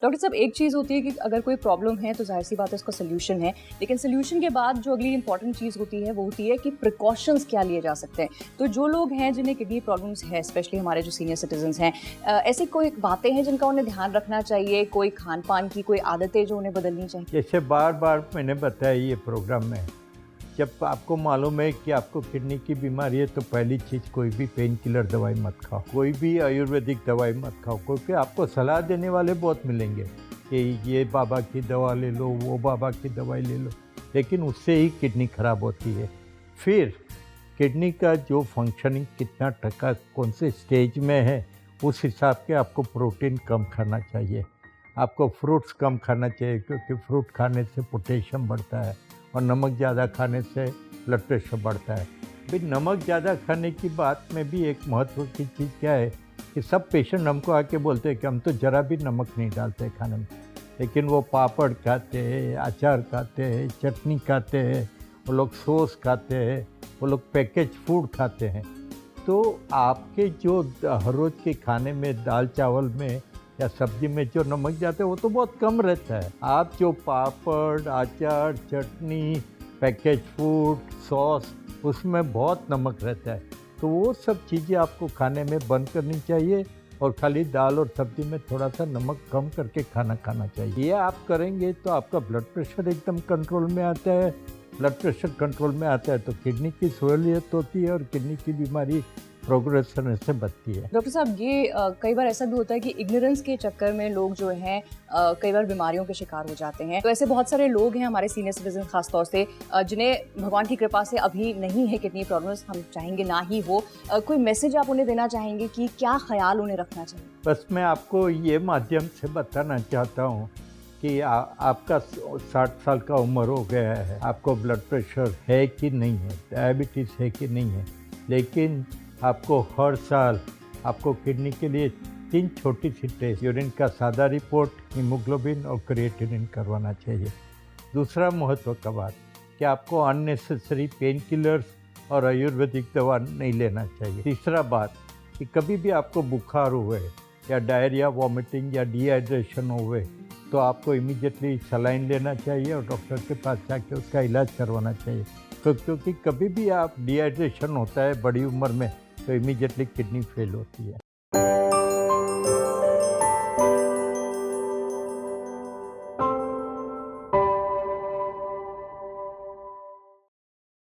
Doctor साहब, एक चीज़ होती है कि अगर कोई प्रॉब्लम है तो ज़ाहिर सी बात है उसका सोल्यूशन है, लेकिन सोल्यूशन के बाद जो अगली इंपॉर्टेंट चीज़ होती है वो होती है कि प्रिकॉशंस क्या लिए जा सकते हैं। तो जो लोग हैं जिन्हें किडनी प्रॉब्लम्स है, स्पेशली हमारे जो सीनियर सिटीजन्स हैं, ऐसी कोई बातें हैं जिनका उन्हें ध्यान रखना चाहिए, कोई खान-पान की कोई आदतें जो उन्हें बदलनी चाहिए? जैसे बार-बार मैंने बताया ये प्रोग्राम में, जब आपको मालूम है कि आपको किडनी की बीमारी है तो पहली चीज़ कोई भी पेन किलर दवाई मत खाओ, कोई भी आयुर्वेदिक दवाई मत खाओ, क्योंकि आपको सलाह देने वाले बहुत मिलेंगे कि ये बाबा की दवा ले लो, वो बाबा की दवाई ले लो, लेकिन उससे ही किडनी खराब होती है। फिर किडनी का जो फंक्शनिंग कितना टका कौन से स्टेज में है, उस हिसाब के आपको प्रोटीन कम खाना चाहिए, आपको फ्रूट्स कम खाना चाहिए, क्योंकि फ्रूट खाने से पोटेशियम बढ़ता है और नमक ज़्यादा खाने से ब्लड प्रेशर बढ़ता है। भाई नमक ज़्यादा खाने की बात में भी एक महत्व की चीज़ क्या है कि सब पेशेंट हमको आके बोलते हैं कि हम तो ज़रा भी नमक नहीं डालते खाने में, लेकिन वो पापड़ खाते हैं, अचार खाते हैं, चटनी खाते हैं, वो लोग सॉस खाते हैं, वो लोग पैकेज फूड खाते हैं। तो आपके जो हर रोज़ के खाने में दाल चावल में या सब्जी में जो नमक जाता है वो तो बहुत कम रहता है। आप जो पापड़, अचार, चटनी, पैकेज फूड, सॉस, उसमें बहुत नमक रहता है। तो वो सब चीज़ें आपको खाने में बंद करनी चाहिए और खाली दाल और सब्जी में थोड़ा सा नमक कम करके खाना खाना चाहिए। ये आप करेंगे तो आपका ब्लड प्रेशर एकदम कंट्रोल में आता है। ब्लड प्रेशर कंट्रोल में आता है तो किडनी की सहूलियत होती है और किडनी की बीमारी प्रोग्रेस करने से बचती है। डॉक्टर साहब, ये कई बार ऐसा भी होता है कि इग्नोरेंस के चक्कर में लोग जो हैं कई बार बीमारियों के शिकार हो जाते हैं। तो ऐसे बहुत सारे लोग हैं हमारे सीनियर सिटीजन खास तौर से जिन्हें भगवान की कृपा से अभी नहीं है किडनी प्रॉब्लम्स, हम चाहेंगे ना ही हो। कोई मैसेज आप उन्हें देना चाहेंगे कि क्या ख्याल उन्हें रखना चाहिए? बस मैं आपको ये माध्यम से बताना चाहता हूँ कि आपका 60 साल का उम्र हो गया है, आपको ब्लड प्रेशर है कि नहीं है, डायबिटीज़ है कि नहीं है, लेकिन आपको हर साल आपको किडनी के लिए 3 छोटी सी टेस्ट, यूरिन का सादा रिपोर्ट, हीमोग्लोबिन और क्रिएटिनिन करवाना चाहिए। दूसरा महत्व का बात कि आपको अननेसेसरी पेन किलर्स और आयुर्वेदिक दवा नहीं लेना चाहिए। तीसरा बात कि कभी भी आपको बुखार हुए या डायरिया, वॉमिटिंग या डिहाइड्रेशन हुए तो आपको इमीडिएटली सलाइन लेना चाहिए और डॉक्टर के पास जाके उसका इलाज करवाना चाहिए। क्योंकि कभी भी आप डिहाइड्रेशन होता है बड़ी उम्र में तो इमीडिएटली किडनी फेल होती है।